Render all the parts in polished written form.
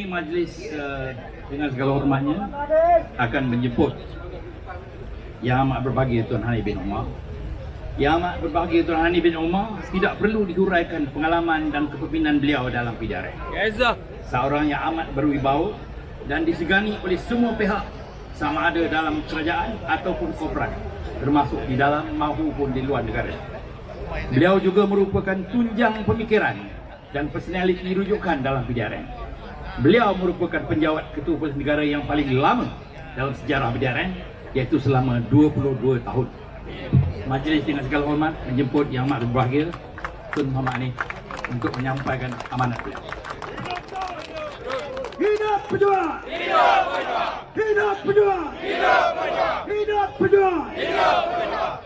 Majlis dengan segala hormatnya akan menjemput Yang Amat Berbahagia Tuan Hani bin Umar. Yang Amat Berbahagia Tuan Hani bin Umar tidak perlu dihuraikan pengalaman dan kepimpinan beliau dalam PDRM. Seorang yang amat berwibawa dan disegani oleh semua pihak, sama ada dalam kerajaan ataupun korporat, termasuk di dalam maupun di luar negara. Beliau juga merupakan tunjang pemikiran dan personaliti rujukan dalam PDRM. Beliau merupakan penjawat Ketua Polis Negara yang paling lama dalam sejarah PDRM, iaitu selama 22 tahun. Majlis dengan segala hormat menjemput Yang Amat Berbahagia Tun Muhammad Hanif untuk menyampaikan amanat beliau. Hidup pejuang! Hidup pejuang! Hidup pejuang! Hidup pejuang! Hidup pejuang! Hidup pejuang!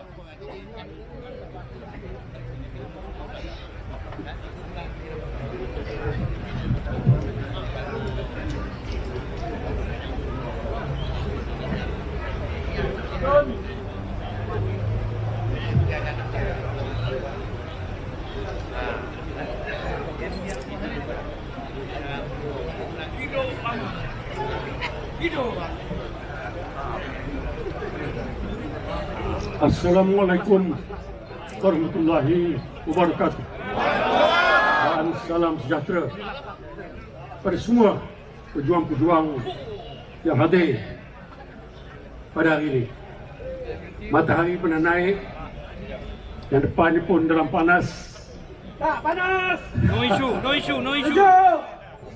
Assalamualaikum warahmatullahi wabarakatuh. Dan salam sejahtera pada semua pejuang-pejuang yang hadir pada hari ini. Matahari pernah naik, yang depan ni pun dalam panas. Tak panas! No issue, no issue, no issue.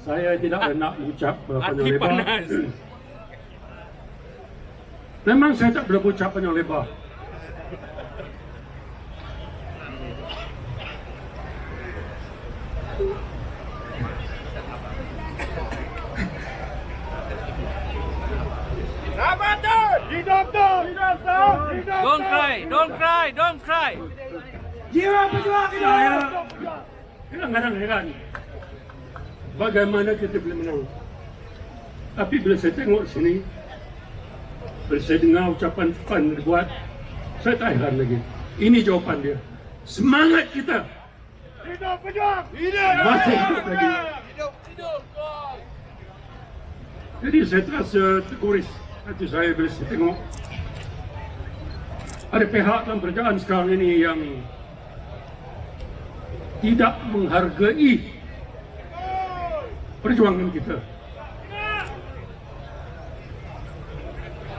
Saya tidak nak mengucap panjang Hati lebar. panas. Memang saya tak boleh berucap panjang lebar. Don't cry, don't cry, don't cry. Jiwa pejuang Saya hidup! kadang-kadang heran bagaimana kita boleh menang. Tapi bila saya tengok sini, bila saya dengar ucapan Pan dibuat, saya tak heran lagi. Ini jawapan dia. Semangat kita Hidup pejuang! Hidup! masih hidup lagi. Hidup! Hidup! Jadi saya terasa terkuris hati saya bila saya tengok ada pihak dalam kerajaan sekarang ini yang tidak menghargai perjuangan kita.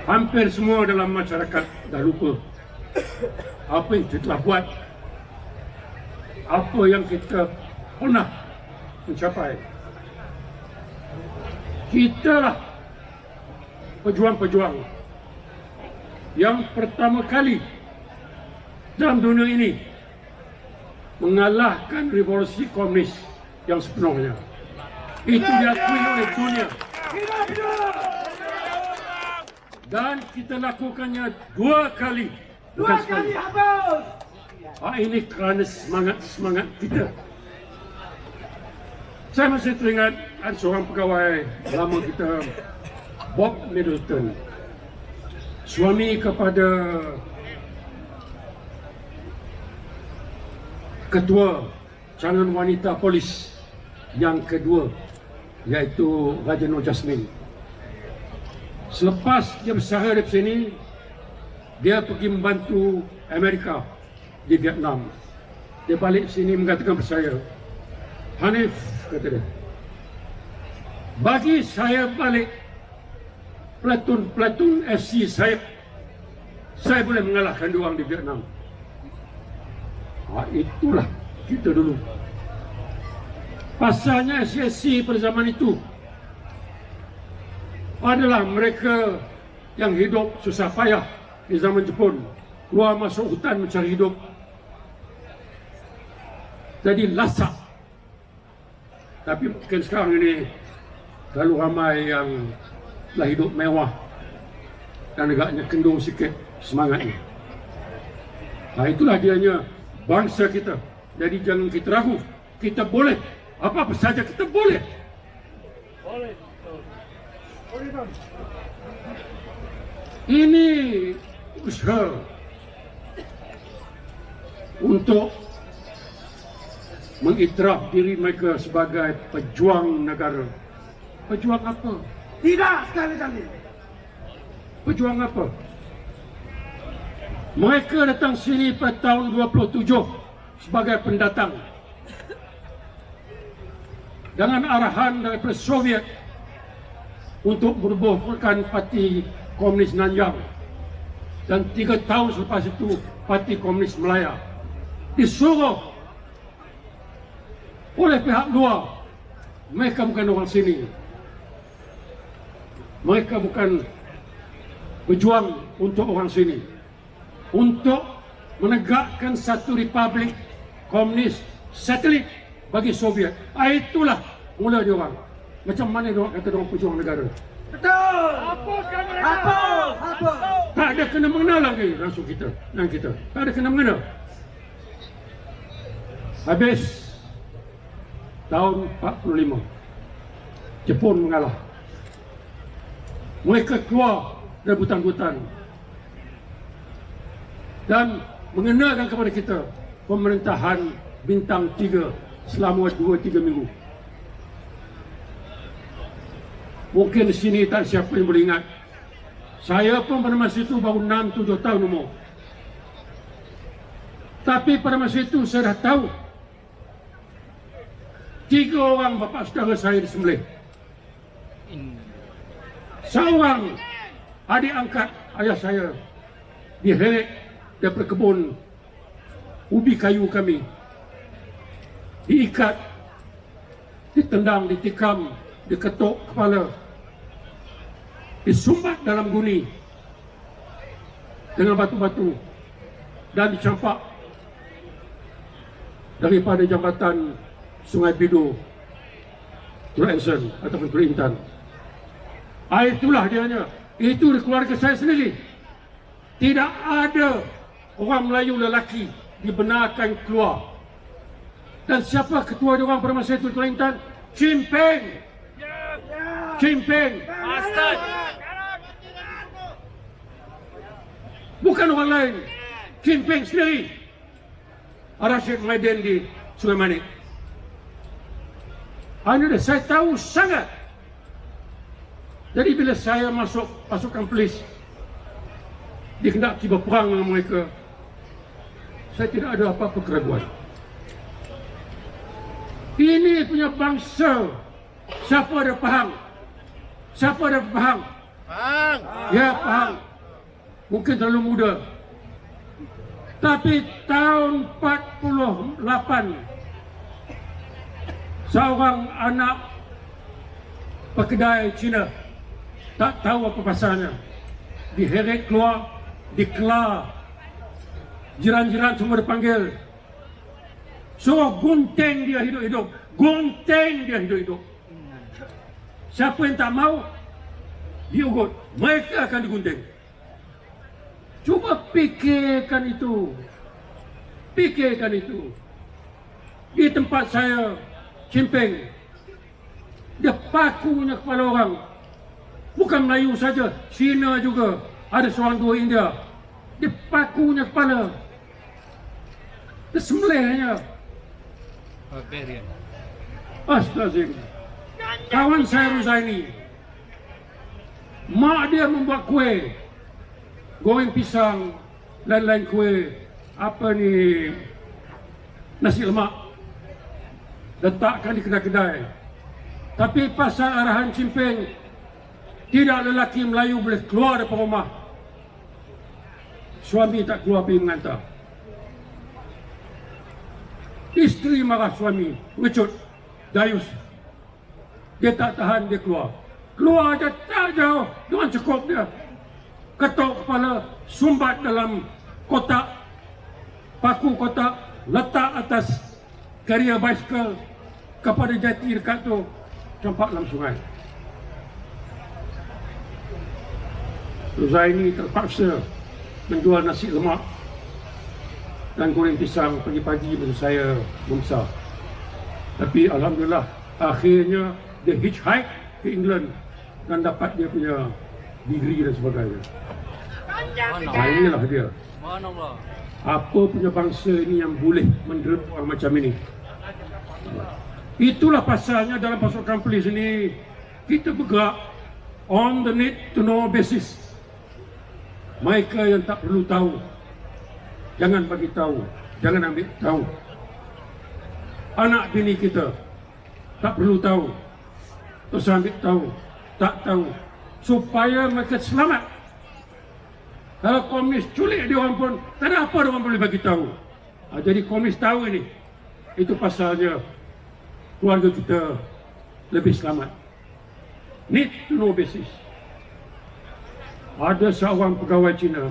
Hampir semua dalam masyarakat dah lupa apa yang kita telah buat, apa yang kita pernah mencapai. Kitalah pejuang-pejuang yang pertama kali dalam dunia ini mengalahkan revolusi komunis yang sepenuhnya. Itu diakui oleh dunia. Hidup pejuang! Dan kita lakukannya 2 kali. Dua Bukan kali sekali. habis! Ini kerana semangat kita. Saya masih teringat ada seorang pegawai lama kita, Bob Middleton, suami kepada ketua calon wanita polis yang kedua, iaitu Raja Nur Jasmine. Selepas dia bersara dari sini, dia pergi membantu Amerika di Vietnam. Dia balik sini mengatakan kepada saya, Hanif, kata dia, bagi saya balik pelatun FC saya boleh mengalahkan diorang di Vietnam. Itulah kita dulu. Pasalnya SSC pada zaman itu adalah mereka yang hidup susah payah di zaman Jepun, keluar masuk hutan mencari hidup, jadi lasak. Tapi mungkin sekarang ini terlalu ramai yang telah hidup mewah dan agaknya kendung sikit semangatnya. Itulah dianya bangsa kita. Jadi jangan kita ragu. Kita boleh. Apa-apa saja kita boleh. Ini usaha untuk mengiktiraf diri mereka sebagai pejuang negara. Pejuang apa? Tidak sekali-kali. Pejuang apa? Mereka datang sini pada tahun 27 sebagai pendatang dengan arahan daripada Soviet untuk merubuhkan Parti Komunis Nanyang, dan 3 tahun selepas itu Parti Komunis Melaya disuruh oleh pihak luar. Mereka bukan orang sini, mereka bukan berjuang untuk orang sini, untuk menegakkan satu republik komunis satelit bagi Soviet. Itulah mula dia orang. Macam mana dia orang kata dia orang pejuang negara? Betul. Hapuskan mereka. Hapus. Tak ada kena mengena lagi langsung kita dengan kita. Tak ada kena mengena. Habis tahun 45 Jepun mengalah. Mereka keluar dari hutan-hutan dan mengenakan kepada kita pemerintahan bintang 3 selama 2-3 minggu. Mungkin di sini tak siapa yang boleh ingat. Saya pun pada masa itu baru 6-7 tahun umur. Tapi pada masa itu saya dah tahu 3 orang bapa saudara saya disembelih. Seorang adik angkat ayah saya diheret daripada kebun ubi kayu kami, diikat, ditendang, ditikam, diketuk kepala, disumbat dalam guni dengan batu-batu dan dicampak daripada jambatan Sungai Bidu, Teluk Anson ataupun Teluk Intan. Itulah dianya. Itu di keluarga saya sendiri. Tidak ada orang Melayu lelaki dibenarkan keluar. Dan siapa ketua diorang pada masa itu Teluk Intan? Chin Peng. Chin Peng. Bastard. Bukan orang lain. Chin Peng sendiri. Rashid Maiden di Sungai Manik. Anda saya tahu sangat. Jadi bila saya masuk pasukan polis, dihendaki berperang dengan mereka, saya tidak ada apa-apa keraguan. Ini punya bangsa. Siapa ada faham? Siapa ada faham? Faham. Ya, faham. Mungkin terlalu muda. Tapi tahun 48, seorang anak pekedai Cina, tak tahu apa pasalnya, diheret keluar, dikelar, jiran-jiran semua dipanggil, suruh gunting dia hidup-hidup. Gunting dia hidup-hidup. Siapa yang tak mau, diugut, mereka akan digunting. Cuba fikirkan itu. Fikirkan itu. Di tempat saya, Chin Peng, dia pakunya kepala orang. Bukan Melayu saja, Cina juga. Ada seorang 2 India. Dia pakunya kepala. Dia sembelihnya. Barbarian. Astagfirullah. Kawan saya Ruzaini, mak dia membuat kuih, goreng pisang, lain-lain kuih, apa ni, nasi lemak, letakkan di kedai-kedai. Tapi pasal arahan Chin Peng, tidak lelaki Melayu boleh keluar dari rumah. Suami tak keluar pergi mengantar. Isteri marah suami, ngecut, dayus. Dia tak tahan, dia keluar. Keluar aja tak jauh, dengan cukup dia. Ketuk kepala, sumbat dalam kotak, paku kotak, letak atas karia basikal kepada jati dekat tu, campak dalam sungai. Ruzaini terpaksa menjual nasi lemak dan goreng pisang pagi-pagi masa saya membesar. Tapi alhamdulillah, akhirnya dia hitchhike ke England dan dapat dia punya degree dan sebagainya. Inilah dia. Subhanallah. Apa punya bangsa ini yang boleh menderita orang macam ini? Itulah pasalnya dalam pasukan polis ini kita bergerak on the need to know basis. Mereka yang tak perlu tahu, jangan bagi tahu, jangan ambil tahu. Anak bini kita tak perlu tahu, terus ambil tahu, tak tahu, supaya mereka selamat. Kalau komunis culik dia orang pun, tak ada apa dia orang boleh bagi tahu. Jadi komunis tahu ini, itu pasalnya keluarga kita lebih selamat. Need to know basis. Ada seorang pegawai Cina,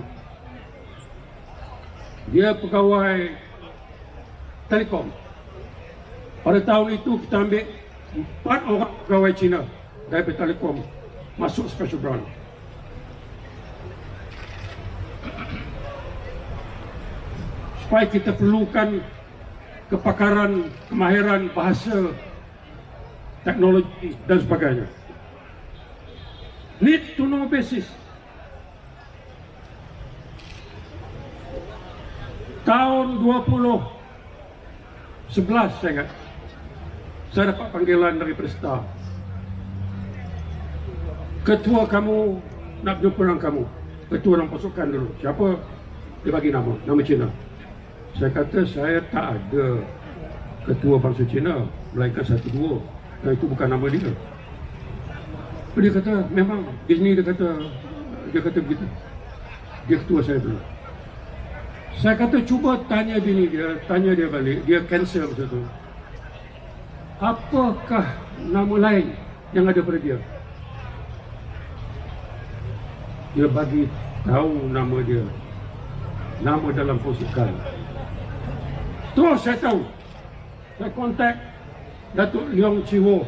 dia pegawai Telekom. Pada tahun itu kita ambil 4 orang pegawai Cina dari Telekom masuk special branch. Supaya kita perlukan kepakaran, kemahiran bahasa, teknologi dan sebagainya. Need to know basis. Tahun 2011 saya ingat, saya dapat panggilan dari Presta. Ketua kamu nak jumpa dengan kamu. Ketua dalam pasukan dulu. Siapa? Dia bagi nama Cina. Saya kata saya tak ada ketua bangsa Cina, melainkan 1-2. Dan itu bukan nama dia. Dia kata memang Disney, dia kata begitu. Dia ketua saya dulu. Saya kata cuba tanya bini dia, tanya dia balik, dia cancel masa tu. Apakah nama lain yang ada pada dia? Dia bagi tahu nama dia, nama dalam pasukan. Terus saya tahu, saya kontak Datuk Leong Chiwo.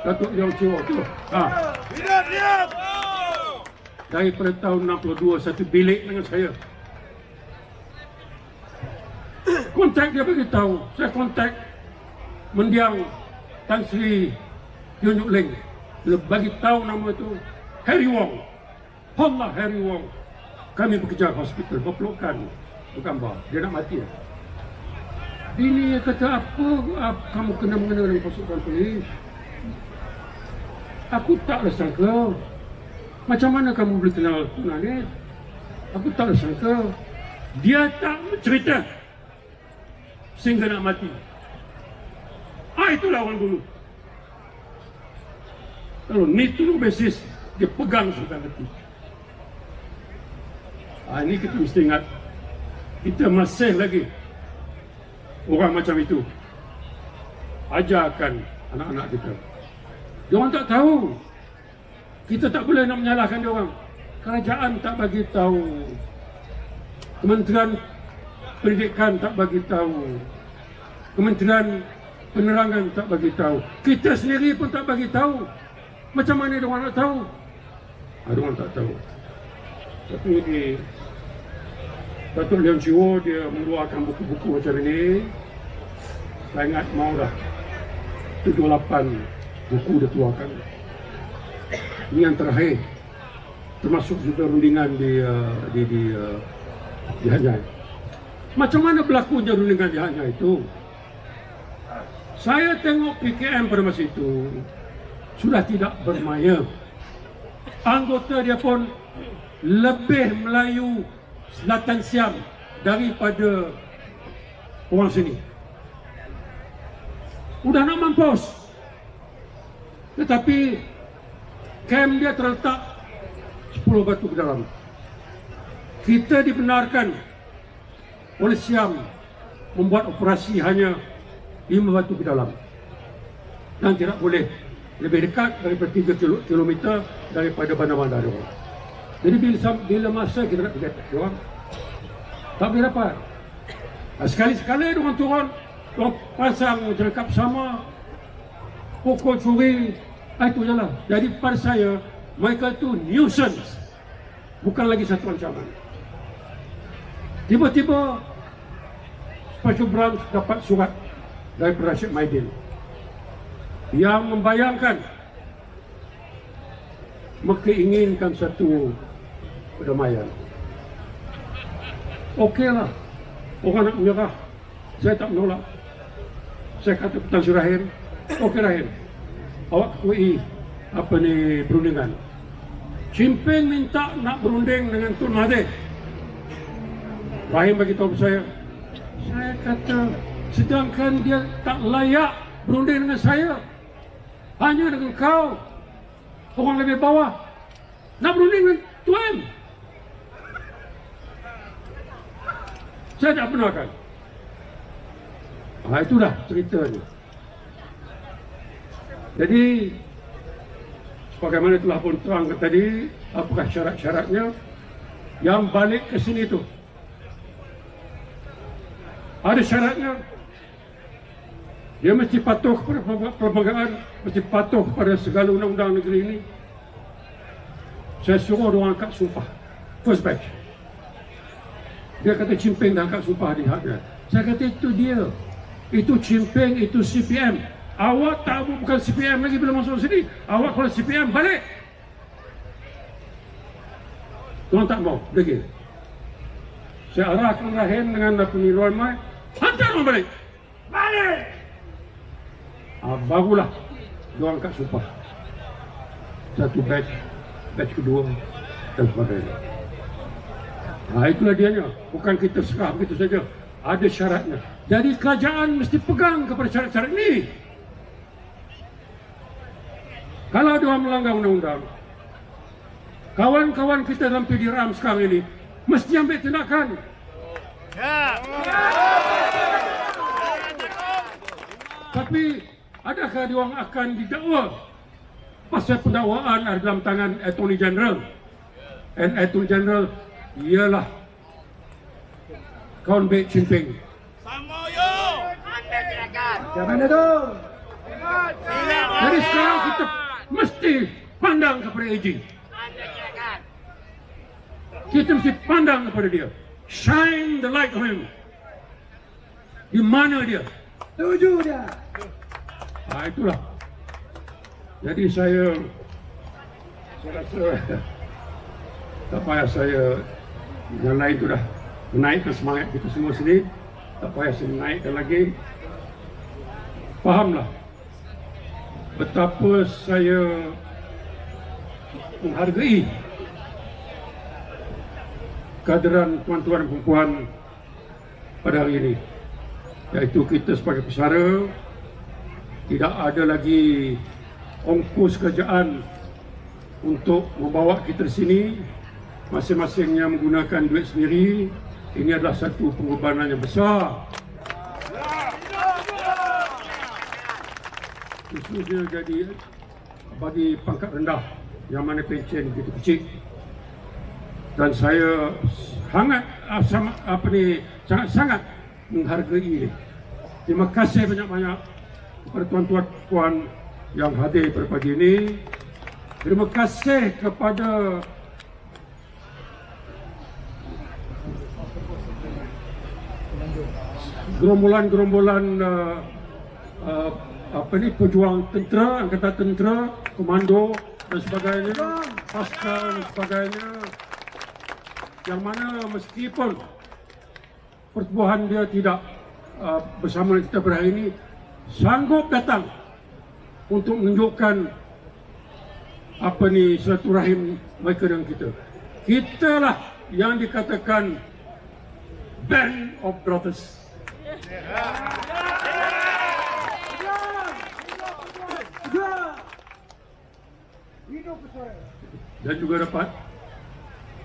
Datuk Leong Chiwo tu. Daripada tahun 62 satu bilik dengan saya. Kontak dia bagi tahu. Saya kontak mendiang Tan Sri Yun Yuk Leng. Dia bagi tahu nama tu Harry Wong. Allah Harry Wong. Kami bekerja hospital, berpelukan, bergambar. Dia nak mati. Bini kata apa kamu kena mengenal dengan pasukan polis? Aku taklah sangka. Macam mana kamu boleh kenal Tunanet? Aku tak sangka. Dia tak cerita sehingga nak mati. Itulah orang dulu. Kalau need to know basis, dia pegang sudah hati. Ini kita mesti ingat, kita masih lagi orang macam itu. Ajarkan anak-anak kita. Dia orang tak tahu. Kita tak boleh nak menyalahkan dia orang. Kerajaan tak bagi tahu. Kementerian Pendidikan tak bagi tahu. Kementerian Penerangan tak bagi tahu. Kita sendiri pun tak bagi tahu. Macam mana dia orang nak tahu? Dia orang tak tahu. Tapi Datuk Leong Chiwo dia mengeluarkan buku-buku macam ini. Saya ingat mau dah 78 buku dia keluarkan. Ini yang terakhir, termasuk juga rundingan di Hanyai. Macam mana berlakunya rundingan di Hanyai itu? Saya tengok PKM pada masa itu sudah tidak bermaya. Anggota dia pun lebih Melayu Selatan Siam daripada orang sini. Sudah nak mampus. Tetapi kem dia terletak 10 batu ke dalam. Kita dibenarkan oleh Siam membuat operasi hanya 5 batu ke dalam. Dan tidak boleh lebih dekat daripada 3 kilometer daripada bandar-bandar dia orang. Jadi bila masa kita nak pergi dia orang, tak boleh dapat. Sekali-sekala dia orang turun, dia orang pasang jerkap sama, pukul curi. Itu je lah. Jadi pada saya, mereka itu nuisance. Bukan lagi satu ancaman. Tiba-tiba Special Branch dapat surat dari Rashid Maidin yang membayangkan mereka inginkan satu perdamaian. Okeylah, orang nak menyerah, saya tak menolak. Saya kata Tan Sri Rahim, Okey Rahim, awak kekui apa ni perundingan. Cimping minta nak berunding dengan Tun Mahathir. Rahim bagi tahu saya kata sedangkan dia tak layak berunding dengan saya, hanya dengan kau, orang lebih bawah, nak berunding dengan Tuan. Saya tak benarkan. Itulah ceritanya. Jadi sebagaimana telah pun terangkan tadi, apakah syarat-syaratnya yang balik ke sini tu? Ada syaratnya. Dia mesti patuh kepada perlembagaan, mesti patuh pada segala undang-undang negeri ini. Saya suruh dia angkat sumpah. First batch. Dia kata Cimping dah angkat sumpah di hadrat. Saya kata itu dia. Itu Cimping, itu CPM. Awak tak bukan CPM lagi bila masuk sini. Awak kalau CPM balik. Tuan tak mau, degil. Saya arahkan Rahim dengan pemiluan mai. Hantar orang balik. Balik! Barulah dia angkat sumpah. Satu batch, batch kedua dan sebagainya. Itulah dianya. Bukan kita serah begitu saja. Ada syaratnya. Jadi kerajaan mesti pegang kepada syarat-syarat ini. Kalau dia melanggar undang-undang, kawan-kawan kita dalam PDRAM sekarang ini mesti ambil tindakan. Tapi adakah dia orang akan didakwa? Pasal pendakwaan ada dalam tangan Attorney General. And Attorney General ialah kawan baik Cimping. Macam mana tu? Jadi sekarang kita mesti pandang kepada AG. Kita mesti pandang kepada dia. Shine the light on him. Di mana dia? Setuju dia. Itulah. Jadi saya rasa tak payah saya yang lain tu dah menaikkan semangat kita semua sini. Tak payah saya menaikkan lagi. Fahamlah betapa saya menghargai kehadiran tuan-tuan dan perempuan pada hari ini. Iaitu kita sebagai pesara tidak ada lagi ongkos kerajaan untuk membawa kita di sini. Masing-masingnya menggunakan duit sendiri. Ini adalah satu pengorbanan yang besar. Itu dia jadi bagi pangkat rendah yang mana pencen begitu kecil. Dan saya sangat menghargai. Terima kasih banyak-banyak kepada tuan-tuan puan yang hadir pada pagi ini. Terima kasih kepada gerombolan-gerombolan pejuang tentera, angkatan tentera, komando dan sebagainya, pasukan dan sebagainya, yang mana meskipun pertubuhan dia tidak bersama kita pada hari ini, sanggup datang untuk menunjukkan silaturahim mereka dengan kita. Kitalah yang dikatakan Band of Brothers. Dan juga dapat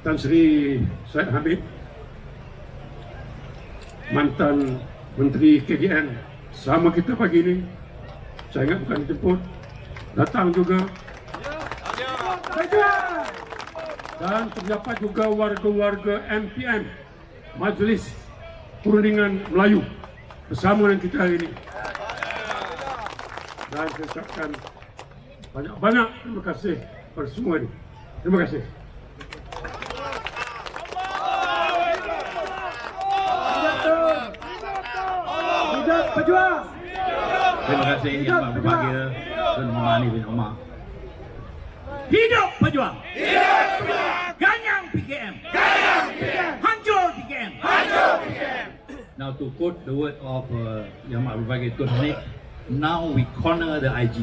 Tan Sri Syed Hamid, mantan Menteri KDN, sama kita pagi ini. Saya ingat bukan dijemput, datang juga. Dan terdapat juga warga-warga MPM, Majlis Perundingan Melayu, bersama dengan kita hari ini. Dan saya ucapkan banyak-banyak terima kasih kepada semua ini. Terima kasih. Hidup pejuang. Terima kasih Yang Amat Berbahagia Tun Mahathir bin Omar. Hidup pejuang. Hidup pejuang. Ganyang PKM. Ganyang PKM. Hancur PKM. Hancur PKM. Now to quote the word of Yang Amat Berbahagia Tun Mahathir, Now we corner the IG.